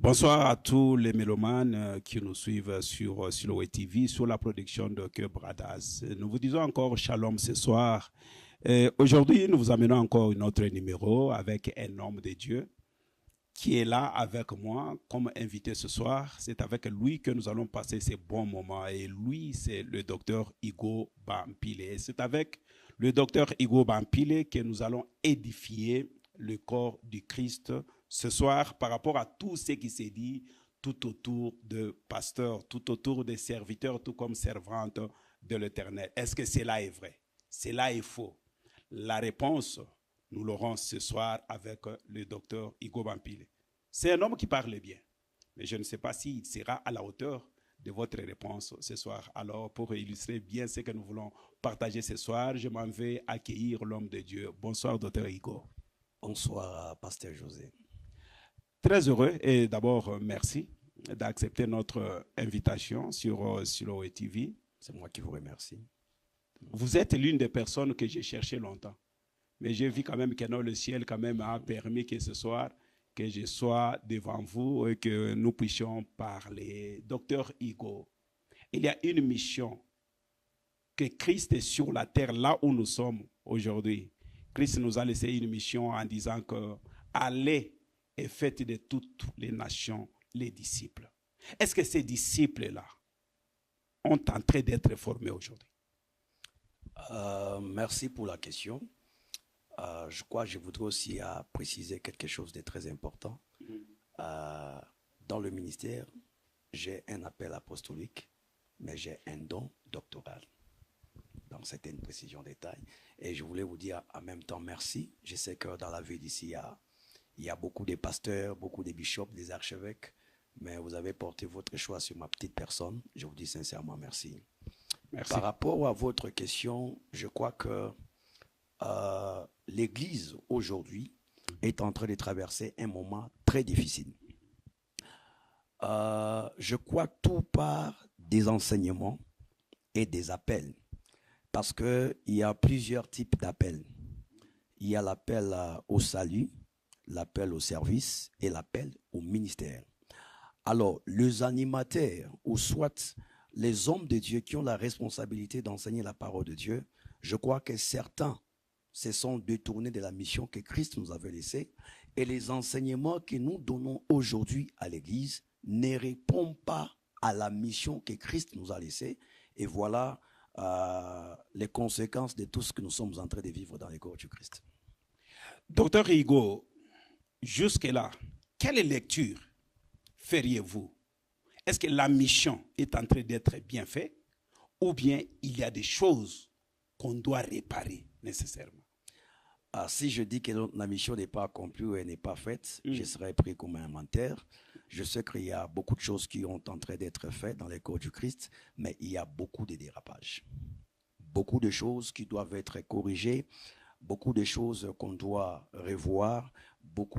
Bonsoir à tous les mélomanes qui nous suivent sur Siloé TV, sur la production de Cœur Bradas. Nous vous disons encore shalom ce soir. Aujourd'hui, nous vous amenons encore un autre numéro avec un homme de Dieu qui est là avec moi comme invité ce soir. C'est avec lui que nous allons passer ces bons moments. Et lui, c'est le docteur Igo Bampile. Et c'est avec le docteur Igo Bampile que nous allons édifier le corps du Christ ce soir par rapport à tout ce qui s'est dit tout autour de pasteurs, tout autour des serviteurs, tout comme servantes de l'Éternel. Est-ce que cela est vrai? Cela est faux? La réponse, nous l'aurons ce soir avec le docteur Igo Bampile. C'est un homme qui parle bien, mais je ne sais pas s'il sera à la hauteur de votre réponse ce soir. Alors, pour illustrer bien ce que nous voulons partager ce soir, je m'en vais accueillir l'homme de Dieu. Bonsoir, docteur Igo. Bonsoir, pasteur José. Très heureux et d'abord, merci d'accepter notre invitation sur Siloé TV. C'est moi qui vous remercie. Vous êtes l'une des personnes que j'ai cherché longtemps. Mais j'ai vu quand même que le ciel quand même a permis que ce soir, que je sois devant vous et que nous puissions parler. Docteur Igo, il y a une mission que Christ est sur la terre, là où nous sommes aujourd'hui. Christ nous a laissé une mission en disant que allez et faites de toutes les nations les disciples. Est-ce que ces disciples-là ont en train d'être formés aujourd'hui? Merci pour la question. Je crois que je voudrais aussi préciser quelque chose de très important. Dans le ministère, j'ai un appel apostolique, mais j'ai un don doctoral. Donc, c'était une précision détail. Et je voulais vous dire en même temps merci. Je sais que dans la ville d'ici, il y a beaucoup de pasteurs, beaucoup de bishops, des archevêques, mais vous avez porté votre choix sur ma petite personne. Je vous dis sincèrement merci. Merci. Par rapport à votre question, je crois que l'Église aujourd'hui est en train de traverser un moment très difficile. Je crois que tout part des enseignements et des appels, parce qu'il y a plusieurs types d'appels. Il y a l'appel au salut, l'appel au service et l'appel au ministère. Alors, les animateurs ou soit les hommes de Dieu qui ont la responsabilité d'enseigner la parole de Dieu, je crois que certains se sont détournés de la mission que Christ nous avait laissée et les enseignements que nous donnons aujourd'hui à l'Église ne répondent pas à la mission que Christ nous a laissée. Et voilà les conséquences de tout ce que nous sommes en train de vivre dans le corps du Christ. Docteur Igo, jusque-là, quelle lecture feriez-vous? Est-ce que la mission est en train d'être bien faite ou bien il y a des choses qu'on doit réparer nécessairement? Si je dis que la mission n'est pas accomplie ou elle n'est pas faite, je serai pris comme un menteur. Je sais qu'il y a beaucoup de choses qui sont en train d'être faites dans les corps du Christ, mais il y a beaucoup de dérapages. Beaucoup de choses qui doivent être corrigées, beaucoup de choses qu'on doit revoir,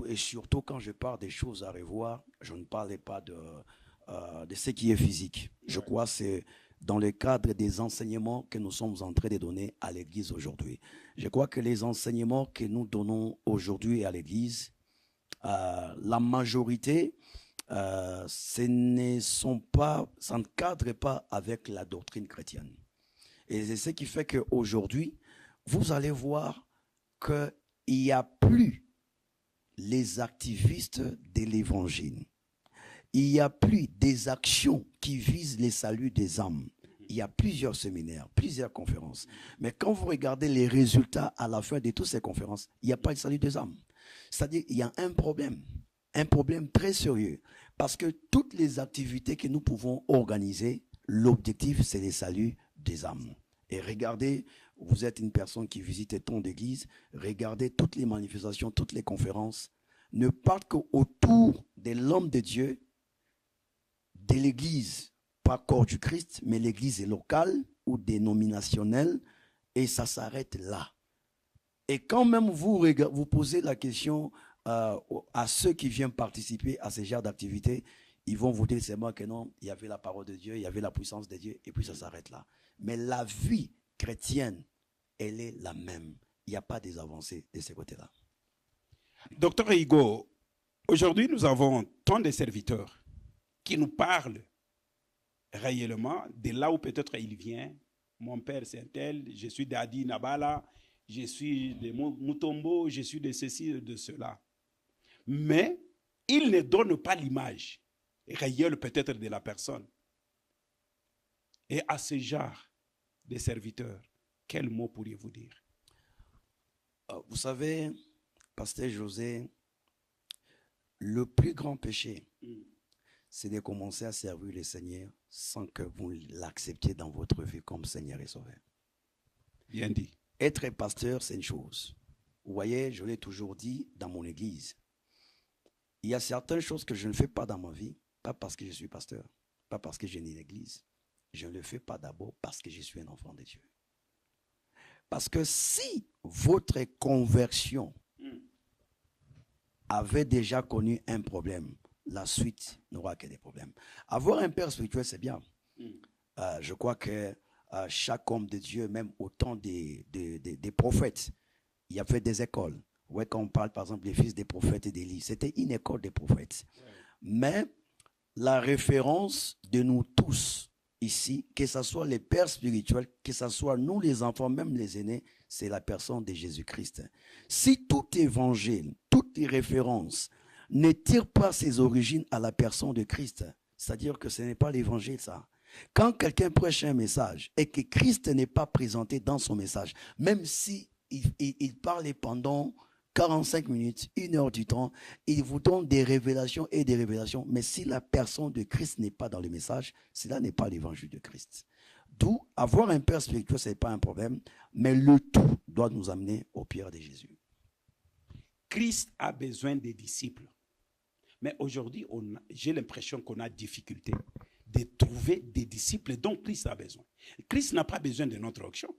et surtout quand je parle des choses à revoir, je ne parle pas de ce qui est physique. Je crois que c'est dans le cadre des enseignements que nous sommes en train de donner à l'Église aujourd'hui. Je crois que les enseignements que nous donnons aujourd'hui à l'Église, la majorité, ça ne cadre pas avec la doctrine chrétienne. Et c'est ce qui fait qu'aujourd'hui, vous allez voir qu'il n'y a plus les activistes de l'Évangile. Il n'y a plus des actions qui visent les saluts des âmes. Il y a plusieurs séminaires, plusieurs conférences. Mais quand vous regardez les résultats à la fin de toutes ces conférences, il n'y a pas de salut des âmes. C'est-à-dire qu'il y a un problème très sérieux. Parce que toutes les activités que nous pouvons organiser, l'objectif, c'est le salut des âmes. Et regardez, vous êtes une personne qui visite tant d'églises, regardez toutes les manifestations, toutes les conférences, ne parlent qu'autour de l'homme de Dieu, de l'église, pas corps du Christ, mais l'église est locale ou dénominationnelle, et ça s'arrête là. Et quand même vous posez la question à ceux qui viennent participer à ce genre d'activité, ils vont vous dire seulement que non, il y avait la parole de Dieu, il y avait la puissance de Dieu, et puis ça s'arrête là. Mais la vie chrétienne, elle est la même. Il n'y a pas des avancées de ce côté-là. Docteur Igo, Aujourd'hui, nous avons tant de serviteurs qui nous parlent réellement de là où peut-être il vient. Mon père, c'est un tel, je suis d'Adi Nabala, je suis de Mutombo, je suis de ceci et de cela. Mais il ne donne pas l'image réelle peut-être de la personne. Et à ce genre de serviteurs, quel mot pourriez-vous dire? Vous savez, Pasteur José, le plus grand péché, c'est de commencer à servir le Seigneur sans que vous l'acceptiez dans votre vie comme Seigneur et Sauveur. Bien dit. Être pasteur, c'est une chose. Vous voyez, je l'ai toujours dit dans mon église. Il y a certaines choses que je ne fais pas dans ma vie, pas parce que je suis pasteur, pas parce que j'ai une église. Je ne le fais pas d'abord parce que je suis un enfant de Dieu. Parce que si votre conversion avait déjà connu un problème, la suite n'aura que des problèmes. Avoir un père spirituel, c'est bien. Je crois que chaque homme de Dieu, même au temps des prophètes, il y avait des écoles. Ouais, quand on parle par exemple des fils des prophètes et d'Élie, c'était une école des prophètes. Mais la référence de nous tous ici, que ce soit les pères spirituels, que ce soit nous les enfants, même les aînés, c'est la personne de Jésus-Christ. Si tout évangile, toute référence ne tire pas ses origines à la personne de Christ, c'est-à-dire que ce n'est pas l'évangile ça. Quand quelqu'un prêche un message et que Christ n'est pas présenté dans son message, même si il parle pendant 45 minutes, 1 heure du temps, il vous donne des révélations et des révélations, mais si la personne de Christ n'est pas dans le message, cela n'est pas l'évangile de Christ. D'où, avoir un père spirituel, ce n'est pas un problème, mais le tout doit nous amener au pied de Jésus. Christ a besoin des disciples. Mais aujourd'hui, j'ai l'impression qu'on a difficulté de trouver des disciples dont Christ a besoin. Christ n'a pas besoin de notre onction.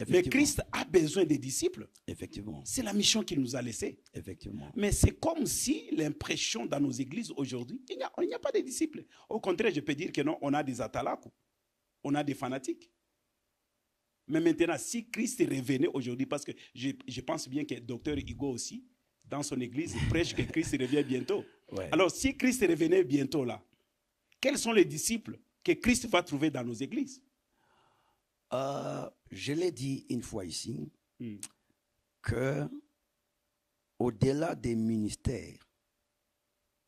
Mais Christ a besoin des disciples. Effectivement. C'est la mission qu'il nous a laissée. Effectivement. Mais c'est comme si l'impression dans nos églises aujourd'hui, il n'y a pas de disciples. Au contraire, je peux dire que non, on a des atalakou, on a des fanatiques. Mais maintenant, si Christ revenait aujourd'hui, parce que je pense bien que Dr Hugo aussi, dans son église, il prêche que Christ revient bientôt. Ouais. Alors, si Christ revenait bientôt là, quels sont les disciples que Christ va trouver dans nos églises? Je l'ai dit une fois ici, que au-delà des ministères,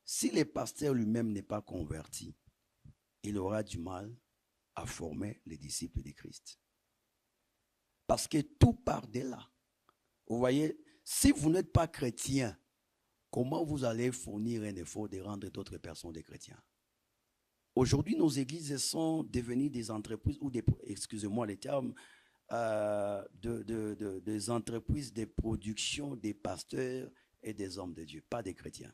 si le pasteur lui-même n'est pas converti, il aura du mal à former les disciples de Christ. Parce que tout part de là. Vous voyez, si vous n'êtes pas chrétien, comment vous allez fournir un effort de rendre d'autres personnes des chrétiens? Aujourd'hui, nos églises sont devenues des entreprises, ou des, excusez-moi les termes, des entreprises de production des pasteurs et des hommes de Dieu, pas des chrétiens.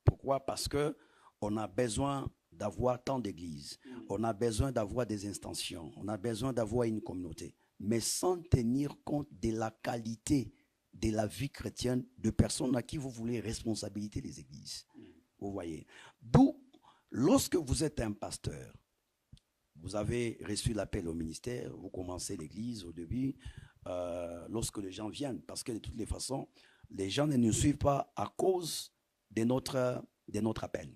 Pourquoi? Parce qu'on a besoin d'avoir tant d'églises, on a besoin d'avoir des institutions, on a besoin d'avoir une communauté, mais sans tenir compte de la qualité de la vie chrétienne de personnes à qui vous voulez responsabiliser les églises. Vous voyez. D'où, lorsque vous êtes un pasteur, vous avez reçu l'appel au ministère, vous commencez l'église au début, lorsque les gens viennent, parce que de toutes les façons, les gens ne nous suivent pas à cause de notre appel.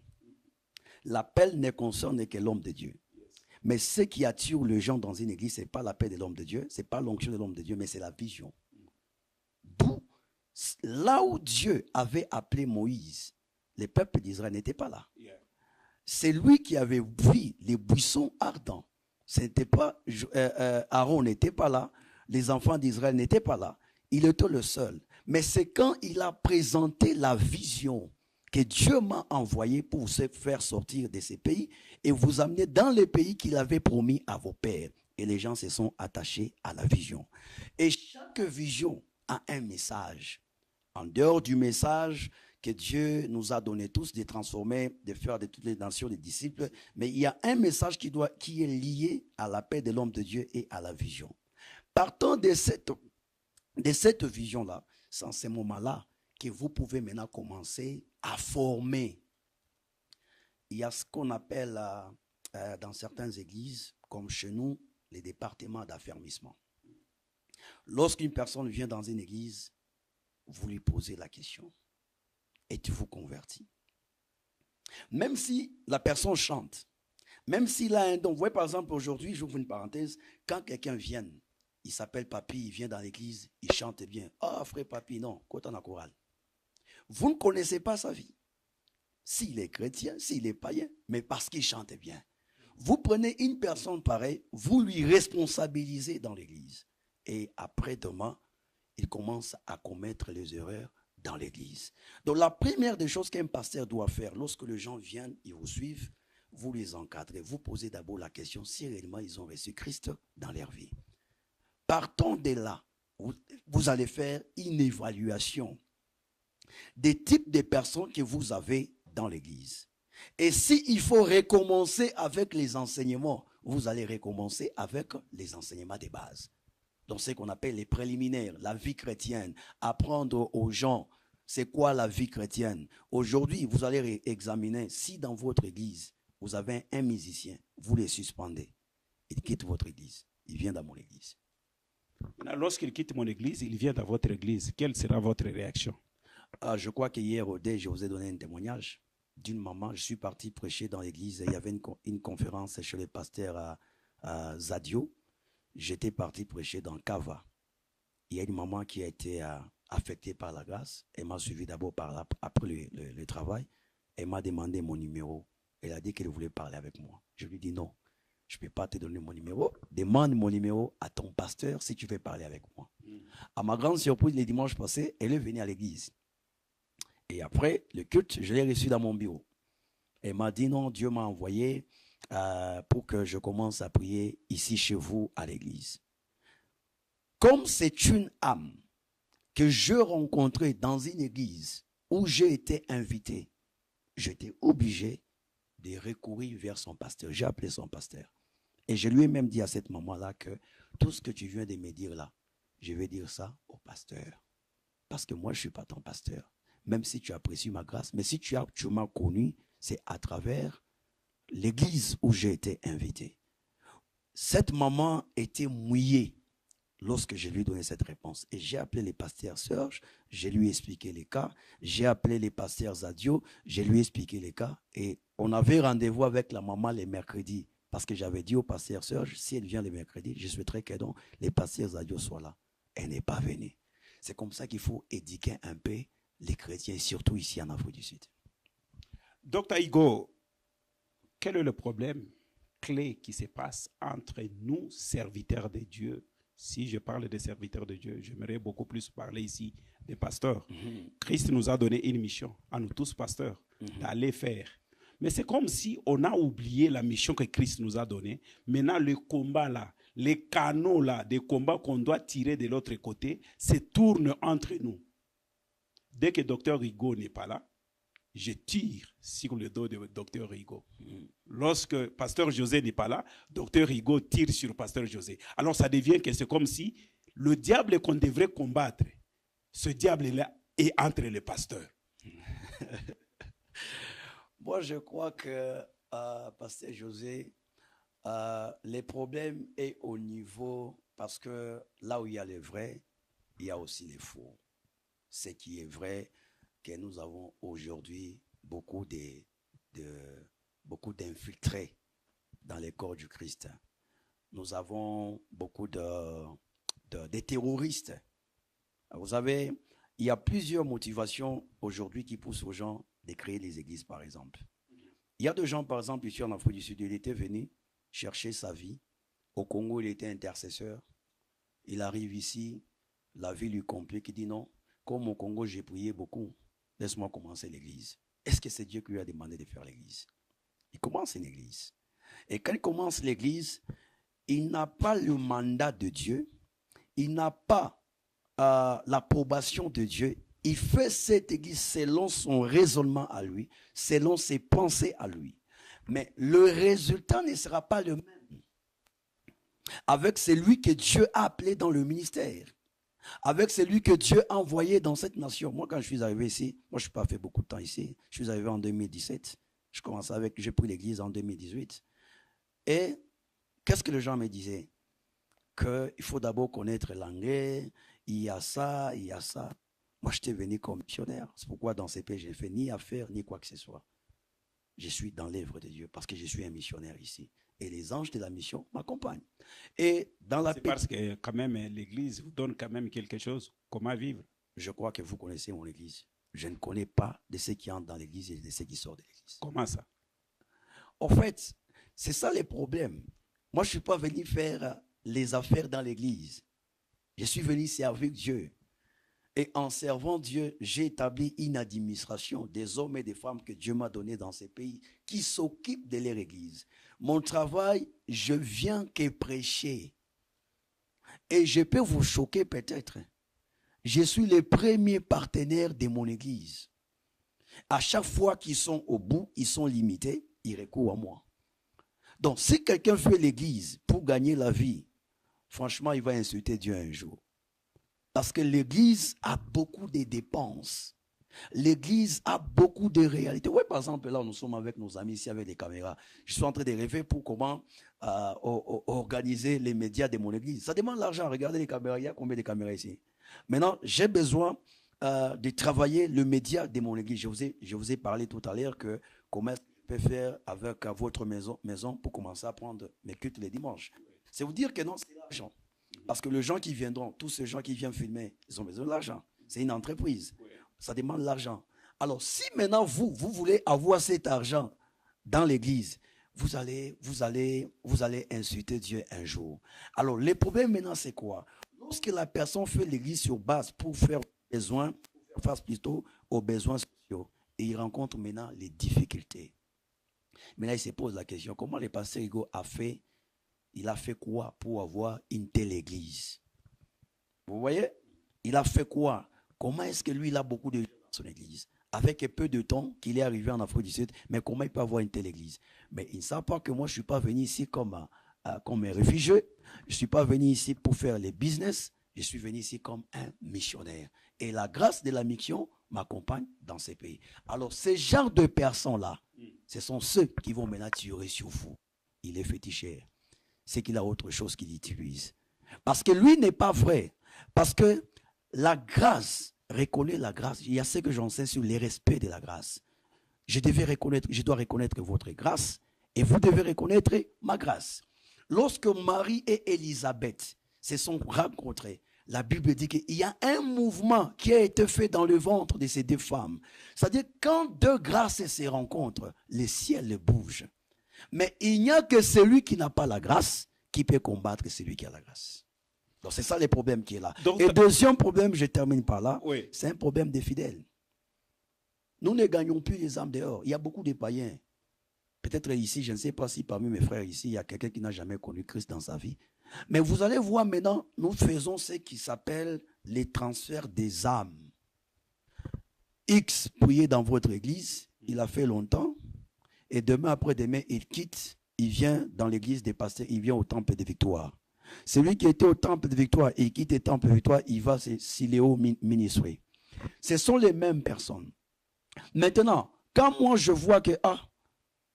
L'appel ne concerne que l'homme de Dieu. Mais ce qui attire les gens dans une église, ce n'est pas l'appel de l'homme de Dieu, ce n'est pas l'onction de l'homme de Dieu, mais c'est la vision. D'où, là où Dieu avait appelé Moïse, les peuples d'Israël n'étaient pas là. C'est lui qui avait vu les buissons ardents. C'était pas, Aaron n'était pas là, les enfants d'Israël n'étaient pas là. Il était le seul. Mais c'est quand il a présenté la vision que Dieu m'a envoyé pour vous faire sortir de ces pays et vous amener dans les pays qu'il avait promis à vos pères. Et les gens se sont attachés à la vision. Et chaque vision a un message. En dehors du message que Dieu nous a donné tous, de transformer, de faire de toutes les nations des disciples, mais il y a un message qui est lié à la paix de l'homme de Dieu et à la vision. Partant de cette vision-là, c'est en ce moment-là que vous pouvez maintenant commencer à former. Il y a ce qu'on appelle dans certaines églises, comme chez nous, les départements d'affermissement. Lorsqu'une personne vient dans une église, vous lui posez la question. Êtes-vous converti? Même si la personne chante, même s'il a un don. Vous voyez, par exemple, aujourd'hui, j'ouvre une parenthèse, quand quelqu'un vient, il s'appelle Papy, il vient dans l'église, il chante bien. Ah, frère Papy, non, côté en chorale. Vous ne connaissez pas sa vie. S'il est chrétien, s'il est païen, mais parce qu'il chante bien. Vous prenez une personne pareille, vous lui responsabilisez dans l'église. Et après-demain, il commence à commettre les erreurs dans l'église. Donc la première des choses qu'un pasteur doit faire, lorsque les gens viennent, ils vous suivent, vous les encadrez. Vous posez d'abord la question si réellement ils ont reçu Christ dans leur vie. Partons de là. Vous allez faire une évaluation des types de personnes que vous avez dans l'église. Et s'il faut recommencer avec les enseignements, vous allez recommencer avec les enseignements de base. Donc, ce qu'on appelle les préliminaires, la vie chrétienne, apprendre aux gens c'est quoi la vie chrétienne. Aujourd'hui, vous allez examiner si dans votre église, vous avez un musicien, vous le suspendez. Il quitte votre église, il vient dans mon église. Lorsqu'il quitte mon église, il vient dans votre église. Quelle sera votre réaction? Je crois qu'hier au dé, je vous ai donné un témoignage d'une maman. Je suis parti prêcher dans l'église et il y avait une conférence chez le pasteur à Zadio. J'étais parti prêcher dans Kava. Il y a une maman qui a été affectée par la grâce. Elle m'a suivi d'abord après le travail. Elle m'a demandé mon numéro. Elle a dit qu'elle voulait parler avec moi. Je lui ai dit non, je ne peux pas te donner mon numéro. Demande mon numéro à ton pasteur si tu veux parler avec moi. À ma grande surprise, le dimanche passé, elle est venue à l'église. Et après le culte, je l'ai reçue dans mon bureau. Elle m'a dit non, Dieu m'a envoyé pour que je commence à prier ici chez vous à l'église. Comme c'est une âme que je rencontrais dans une église où j'ai été invité, j'étais obligé de recourir vers son pasteur. J'ai appelé son pasteur. Et je lui ai même dit à cette maman-là que tout ce que tu viens de me dire là, je vais dire ça au pasteur. Parce que moi, je ne suis pas ton pasteur. Même si tu apprécies ma grâce, mais si tu m'as connu, c'est à travers l'église où j'ai été invité. Cette maman était mouillée lorsque je lui ai donné cette réponse. Et j'ai appelé les pasteurs Serge, je lui ai expliqué les cas. J'ai appelé les pasteurs Zadio, je lui ai expliqué les cas. Et on avait rendez-vous avec la maman les mercredis. Parce que j'avais dit au pasteur Serge, si elle vient les mercredis, je souhaiterais que donc les pasteurs Zadio soient là. Elle n'est pas venue. C'est comme ça qu'il faut éduquer un peu les chrétiens, surtout ici en Afrique du Sud. Docteur Igo, quel est le problème clé qui se passe entre nous, serviteurs de Dieu? Si je parle des serviteurs de Dieu, j'aimerais beaucoup plus parler ici des pasteurs. Christ nous a donné une mission, à nous tous pasteurs, d'aller faire. Mais c'est comme si on a oublié la mission que Christ nous a donnée. Maintenant, le combat là, les canaux là, des combats qu'on doit tirer de l'autre côté, se tournent entre nous. Dès que Dr Igo n'est pas là, je tire sur le dos de Dr Igo. Lorsque Pasteur José n'est pas là, Dr Igo tire sur Pasteur José. Alors ça devient que c'est comme si le diable qu'on devrait combattre, ce diable-là est entre les pasteurs. Moi, je crois que, Pasteur José, les problèmes est au niveau, parce que là où il y a les vrais, il y a aussi les faux. Ce qui est vrai, que nous avons aujourd'hui beaucoup d'infiltrés dans les corps du Christ. Nous avons beaucoup de terroristes. Vous savez, il y a plusieurs motivations aujourd'hui qui poussent aux gens de créer les églises, par exemple. Il y a des gens, par exemple, ici en Afrique du Sud, il était venu chercher sa vie. Au Congo, il était intercesseur. Il arrive ici, la vie lui complique, il dit non, comme au Congo, j'ai prié beaucoup, laisse-moi commencer l'église. Est-ce que c'est Dieu qui lui a demandé de faire l'église? Il commence une église. Et quand il commence l'église, il n'a pas le mandat de Dieu, il n'a pas l'approbation de Dieu. Il fait cette église selon son raisonnement à lui, selon ses pensées à lui. Mais le résultat ne sera pas le même avec celui que Dieu a appelé dans le ministère, avec celui que Dieu a envoyé dans cette nation. Moi, quand je suis arrivé ici, moi, je n'ai pas fait beaucoup de temps ici. Je suis arrivé en 2017. J'ai pris l'église en 2018. Et qu'est-ce que les gens me disaient? Qu'il faut d'abord connaître l'anglais, il y a ça, il y a ça. Moi, j'étais venu comme missionnaire. C'est pourquoi dans ces pays, je n'ai fait ni affaire, ni quoi que ce soit. Je suis dans l'œuvre de Dieu parce que je suis un missionnaire ici. Et les anges de la mission m'accompagnent. Et dans la C'est parce que quand même l'Église vous donne quand même quelque chose, comment vivre. Je crois que vous connaissez mon église. Je ne connais pas de ceux qui entrent dans l'église et de ceux qui sortent de l'église. Comment ça? En fait, c'est ça les problèmes. Moi, je ne suis pas venu faire les affaires dans l'église. Je suis venu servir Dieu. Et en servant Dieu, j'ai établi une administration des hommes et des femmes que Dieu m'a donnés dans ces pays qui s'occupent de leur église. Mon travail, je viens que prêcher. Et je peux vous choquer peut-être. Je suis le premier partenaire de mon église. À chaque fois qu'ils sont au bout, ils sont limités, ils recourent à moi. Donc, si quelqu'un fait l'église pour gagner la vie, franchement, il va insulter Dieu un jour. Parce que l'église a beaucoup de dépenses. L'église a beaucoup de réalités. Oui, par exemple, là, nous sommes avec nos amis ici avec des caméras. Je suis en train de rêver pour comment organiser les médias de mon église. Ça demande l'argent. Regardez les caméras. Il y a combien de caméras ici? Maintenant, j'ai besoin de travailler le média de mon église. Je vous ai parlé tout à l'heure que comment je peux faire avec votre maison pour commencer à prendre mes cultes les dimanches. C'est vous dire que non, c'est l'argent. Parce que les gens qui viendront, tous ces gens qui viennent filmer, ils ont besoin de l'argent. C'est une entreprise. Ça demande l'argent. Alors, si maintenant vous voulez avoir cet argent dans l'église, vous allez insulter Dieu un jour. Alors, le problème maintenant, c'est quoi? Lorsque la personne fait l'église sur base pour faire besoin, face plutôt aux besoins sociaux, et il rencontre maintenant les difficultés. Maintenant, il se pose la question, comment le pasteur Hugo a fait? Il a fait quoi pour avoir une telle église? Vous voyez? Il a fait quoi? Comment est-ce que lui, il a beaucoup de gens dans son église? Avec peu de temps qu'il est arrivé en Afrique du Sud, mais comment il peut avoir une telle église? Mais il ne sait pas que moi, je ne suis pas venu ici comme un réfugié. Je ne suis pas venu ici pour faire les business. Je suis venu ici comme un missionnaire. Et la grâce de la mission m'accompagne dans ces pays. Alors, ces genres de personnes-là, ce sont ceux qui vont maintenant tirer sur vous. Il est féticheur. C'est qu'il a autre chose qu'il utilise. Parce que lui n'est pas vrai. Parce que la grâce, reconnaît la grâce. Il y a ce que j'enseigne sur le respect de la grâce. Je dois reconnaître votre grâce et vous devez reconnaître ma grâce. Lorsque Marie et Élisabeth se sont rencontrés, la Bible dit qu'il y a un mouvement qui a été fait dans le ventre de ces deux femmes. C'est-à-dire quand deux grâces se rencontrent, le ciel bouge. Mais il n'y a que celui qui n'a pas la grâce qui peut combattre celui qui a la grâce. Donc c'est ça le problème qui est là. Donc, et deuxième problème, je termine par là, oui. C'est un problème des fidèles. Nous ne gagnons plus les âmes dehors. Il y a beaucoup de païens. Peut-être ici, je ne sais pas si parmi mes frères ici, il y a quelqu'un qui n'a jamais connu Christ dans sa vie. Mais vous allez voir maintenant, nous faisons ce qui s'appelle les transferts des âmes. X priait dans votre église, il a fait longtemps, et demain après-demain, il quitte, il vient dans l'église des pasteurs, il vient au temple de Victoire. Celui qui était au temple de Victoire et qui quitte le temple de Victoire, il va se Siléo ministrer. Ce sont les mêmes personnes. Maintenant, quand moi je vois que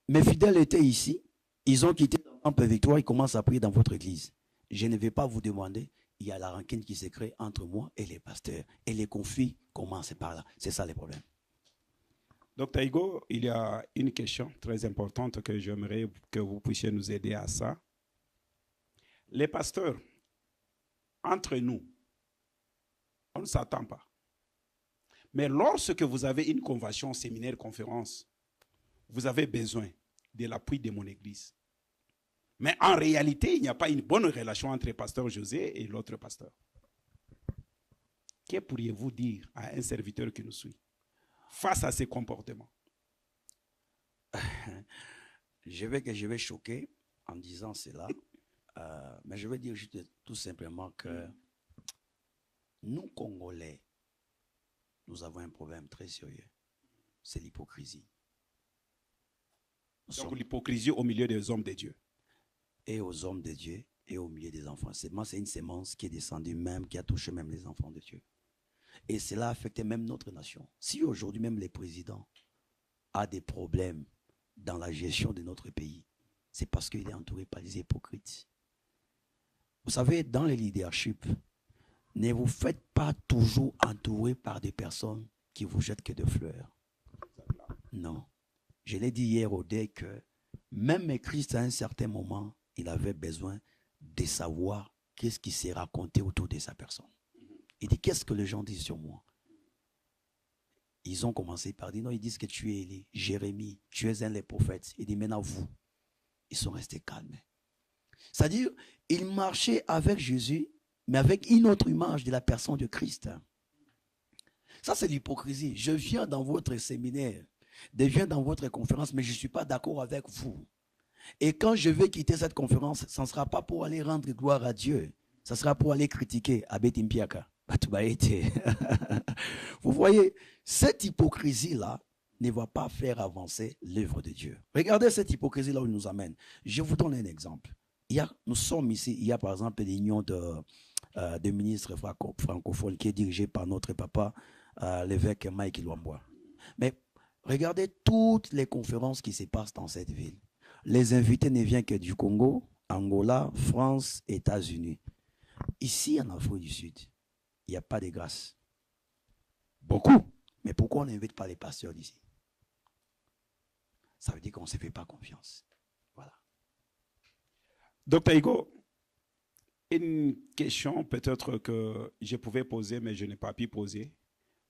mes fidèles étaient ici, ils ont quitté le temple de Victoire, ils commencent à prier dans votre église. Je ne vais pas vous demander, il y a la rancune qui se crée entre moi et les pasteurs. Et les conflits commencent par là. C'est ça le problème. Docteur Hugo, il y a une question très importante que j'aimerais que vous puissiez nous aider à ça. Les pasteurs, entre nous, on ne s'attend pas. Mais lorsque vous avez une convention, séminaire, conférence, vous avez besoin de l'appui de mon église. Mais en réalité, il n'y a pas une bonne relation entre le pasteur José et l'autre pasteur. Que pourriez-vous dire à un serviteur qui nous suit face à ces comportements? Je vais choquer en disant cela. Mais je vais dire juste tout simplement que nous, Congolais, nous avons un problème très sérieux. C'est l'hypocrisie. Donc l'hypocrisie au milieu des hommes de Dieu. Et aux hommes de Dieu et au milieu des enfants. C'est une sémence qui est descendue même, qui a touché même les enfants de Dieu. Et cela a affecté même notre nation. Si aujourd'hui même les présidents ont des problèmes dans la gestion de notre pays, c'est parce qu'il est entouré par des hypocrites. Vous savez, dans le leadership, ne vous faites pas toujours entourer par des personnes qui vous jettent que de fleurs. Non. Je l'ai dit hier au dé que même Christ, à un certain moment, il avait besoin de savoir qu'est-ce qui s'est raconté autour de sa personne. Il dit, qu'est-ce que les gens disent sur moi? Ils ont commencé par dire, non, ils disent que tu es Élie, Jérémie, tu es un des prophètes. Il dit, maintenant vous. Ils sont restés calmes. C'est-à-dire, ils marchaient avec Jésus, mais avec une autre image de la personne de Christ. Ça, c'est l'hypocrisie. Je viens dans votre séminaire, je viens dans votre conférence, mais je ne suis pas d'accord avec vous. Et quand je vais quitter cette conférence, ce ne sera pas pour aller rendre gloire à Dieu. Ce sera pour aller critiquer Abed Mpiaka. Vous voyez, cette hypocrisie-là ne va pas faire avancer l'œuvre de Dieu. Regardez cette hypocrisie-là où il nous amène. Je vous donne un exemple. Nous sommes ici, il y a par exemple l'union de ministres francophones qui est dirigée par notre papa, l'évêque Mike Luamboa. Mais regardez toutes les conférences qui se passent dans cette ville. Les invités ne viennent que du Congo, Angola, France, États-Unis. Ici, en Afrique du Sud, il n'y a pas de grâce. Beaucoup. Mais pourquoi on n'invite pas les pasteurs d'ici? Ça veut dire qu'on ne se fait pas confiance. Voilà. Docteur Igo, une question peut-être que je pouvais poser, mais je n'ai pas pu poser.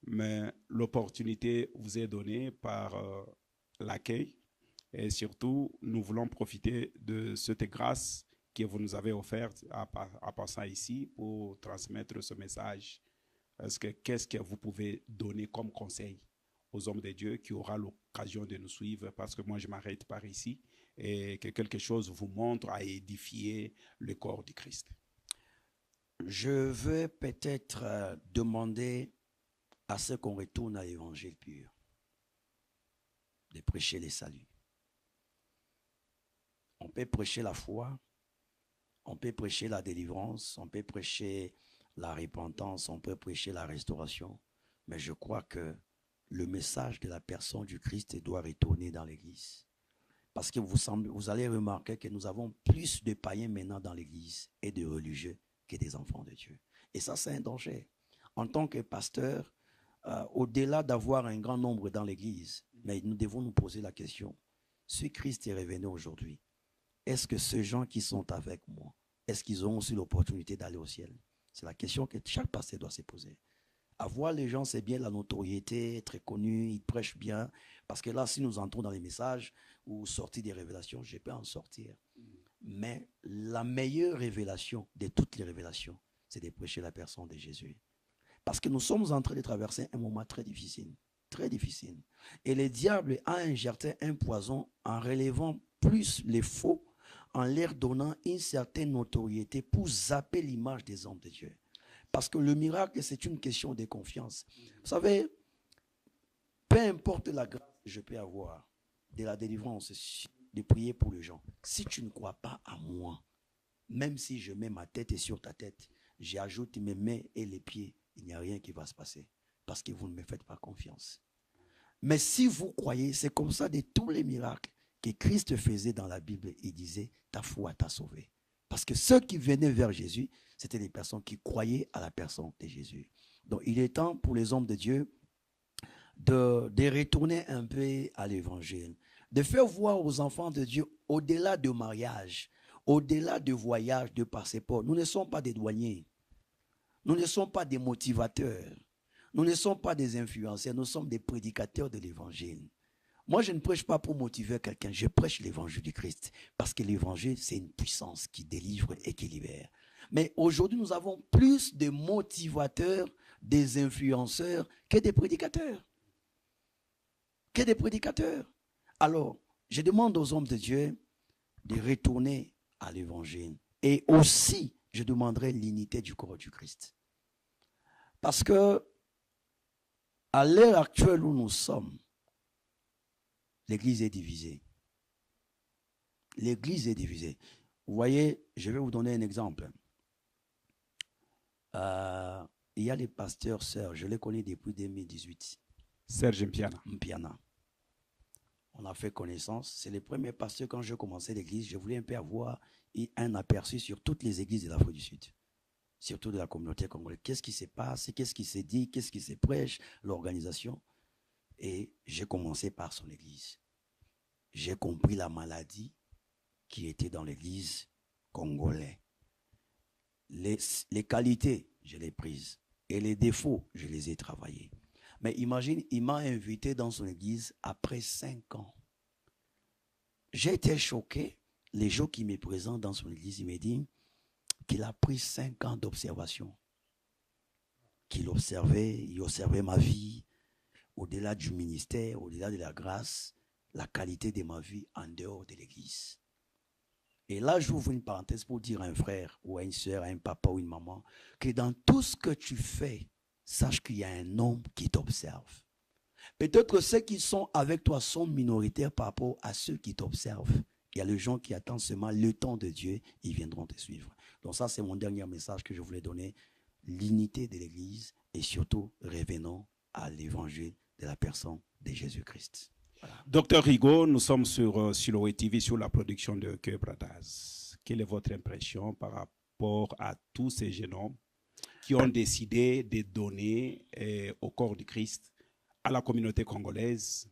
Mais l'opportunité vous est donnée par l'accueil. Et surtout, nous voulons profiter de cette grâce que vous nous avez offerte en passant ici pour transmettre ce message. Qu'est-ce que vous pouvez donner comme conseil aux hommes de Dieu qui auront l'occasion de nous suivre? Parce que moi, je m'arrête par ici et que quelque chose vous montre à édifier le corps du Christ. Je vais peut-être demander à ceux qu'on retourne à l'évangile pur, de prêcher les saluts. On peut prêcher la foi, on peut prêcher la délivrance, on peut prêcher la repentance, on peut prêcher la restauration, mais je crois que le message de la personne du Christ doit retourner dans l'Église. Parce que vous allez remarquer que nous avons plus de païens maintenant dans l'Église et de religieux que des enfants de Dieu. Et ça, c'est un danger. En tant que pasteur, au-delà d'avoir un grand nombre dans l'Église, mais nous devons nous poser la question, si Christ est revenu aujourd'hui, est-ce que ces gens qui sont avec moi, est-ce qu'ils ont aussi l'opportunité d'aller au ciel? C'est la question que chaque pasteur doit se poser. Avoir les gens, c'est bien la notoriété, très connu, ils prêchent bien. Parce que là, si nous entrons dans les messages ou sortir des révélations, je peux en sortir. Mais la meilleure révélation de toutes les révélations, c'est de prêcher la personne de Jésus. Parce que nous sommes en train de traverser un moment très difficile. Très difficile. Et le diable a injecté un poison en relevant plus les faux, en leur donnant une certaine notoriété pour zapper l'image des hommes de Dieu. Parce que le miracle, c'est une question de confiance. Vous savez, peu importe la grâce que je peux avoir, de la délivrance, de prier pour les gens, si tu ne crois pas à moi, même si je mets ma tête sur ta tête, j'ajoute mes mains et les pieds, il n'y a rien qui va se passer. Parce que vous ne me faites pas confiance. Mais si vous croyez, c'est comme ça de tous les miracles que Christ faisait dans la Bible. Il disait, ta foi t'a sauvé. Parce que ceux qui venaient vers Jésus, c'était des personnes qui croyaient à la personne de Jésus. Donc il est temps pour les hommes de Dieu de retourner un peu à l'évangile, de faire voir aux enfants de Dieu, au-delà de mariage, au-delà de voyage, de passeport, nous ne sommes pas des douaniers, nous ne sommes pas des motivateurs, nous ne sommes pas des influenceurs, nous sommes des prédicateurs de l'évangile. Moi, je ne prêche pas pour motiver quelqu'un, je prêche l'évangile du Christ, parce que l'évangile, c'est une puissance qui délivre et qui libère. Mais aujourd'hui, nous avons plus de motivateurs, des influenceurs que des prédicateurs. Que des prédicateurs. Alors, je demande aux hommes de Dieu de retourner à l'évangile. Et aussi, je demanderai l'unité du corps du Christ. Parce que, à l'heure actuelle où nous sommes, l'Église est divisée. L'Église est divisée. Vous voyez, je vais vous donner un exemple. Il y a les pasteurs sœurs, je les connais depuis 2018. Serge Mpiana. Mpiana. On a fait connaissance. C'est le premier pasteur, quand je commençais l'église, je voulais un peu avoir un aperçu sur toutes les églises de l'Afrique du Sud. surtout de la communauté congolaise. Qu'est-ce qui s'est passé? Qu'est-ce qui s'est dit? Qu'est-ce qui s'est prêché? L'organisation. Et j'ai commencé par son église. J'ai compris la maladie qui était dans l'église congolaise. Les qualités, je les ai prises. Et les défauts, je les ai travaillés. Mais imagine, il m'a invité dans son église après 5 ans. J'ai été choqué. Les gens qui me présentent dans son église, il me dit qu'il a pris 5 ans d'observation. Qu'il observait, il observait ma vie, au-delà du ministère, au-delà de la grâce, la qualité de ma vie en dehors de l'église. Et là, j'ouvre une parenthèse pour dire à un frère ou à une soeur, à un papa ou une maman, que dans tout ce que tu fais, sache qu'il y a un homme qui t'observe. Peut-être que ceux qui sont avec toi sont minoritaires par rapport à ceux qui t'observent. Il y a les gens qui attendent seulement le temps de Dieu, ils viendront te suivre. Donc ça, c'est mon dernier message que je voulais donner. L'unité de l'Église et surtout, revenons à l'évangile de la personne de Jésus-Christ. Voilà. Docteur Rigaud, nous sommes sur Siloé TV, sur la production de Cœur Brothers. Quelle est votre impression par rapport à tous ces jeunes hommes qui ont décidé de donner au corps du Christ, à la communauté congolaise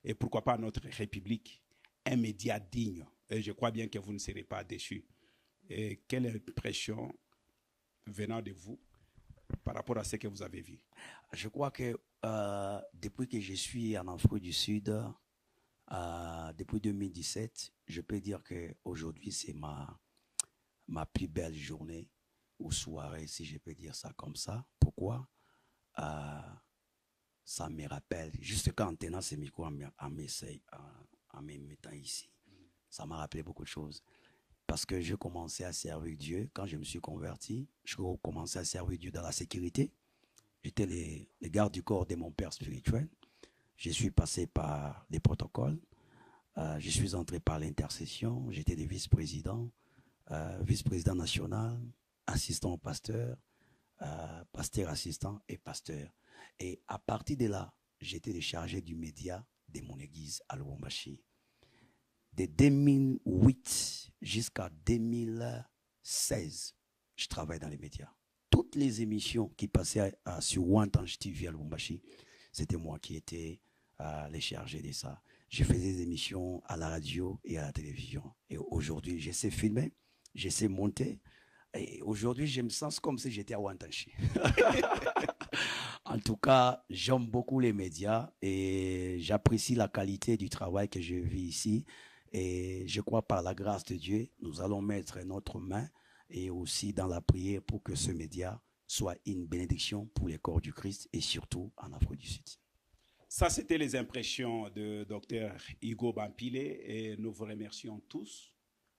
et pourquoi pas à notre République, un média digne? Et je crois bien que vous ne serez pas déçus. Et quelle impression venant de vous par rapport à ce que vous avez vu? Je crois que depuis que je suis en Afrique du Sud, depuis 2017, je peux dire qu'aujourd'hui, c'est ma plus belle journée ou soirée, si je peux dire ça comme ça. Pourquoi? Ça me rappelle, juste quand en tenant ce micro, en me mettant ici, ça m'a rappelé beaucoup de choses. Parce que j'ai commencé à servir Dieu. Quand je me suis converti, je commençais à servir Dieu dans la sécurité. J'étais le garde du corps de mon père spirituel. Je suis passé par les protocoles. Je suis entré par l'intercession. J'étais le vice-président, vice-président national, assistant au pasteur, pasteur assistant et pasteur. Et à partir de là, j'étais le chargé du média de mon église à Lubumbashi. De 2008 jusqu'à 2016, je travaille dans les médias. Toutes les émissions qui passaient sur Wantange TV à Lubumbashi, c'était moi qui étais le chargé de ça. Je faisais des émissions à la radio et à la télévision. Et aujourd'hui, je sais filmer, je sais monter. Et aujourd'hui, je me sens comme si j'étais à Wantange. En tout cas, j'aime beaucoup les médias et j'apprécie la qualité du travail que je vis ici. Et je crois par la grâce de Dieu, nous allons mettre notre main et aussi dans la prière pour que ce média soit une bénédiction pour les corps du Christ et surtout en Afrique du Sud. Ça, c'était les impressions de Dr Higo Bampile et nous vous remercions tous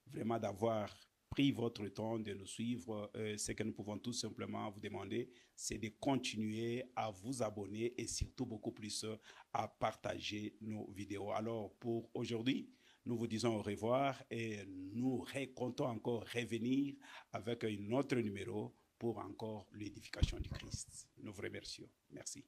vraiment d'avoir pris votre temps de nous suivre. Ce que nous pouvons tout simplement vous demander, c'est de continuer à vous abonner et surtout beaucoup plus à partager nos vidéos. Alors pour aujourd'hui, nous vous disons au revoir et nous comptons encore revenir avec un autre numéro pour encore l'édification du Christ. Nous vous remercions. Merci.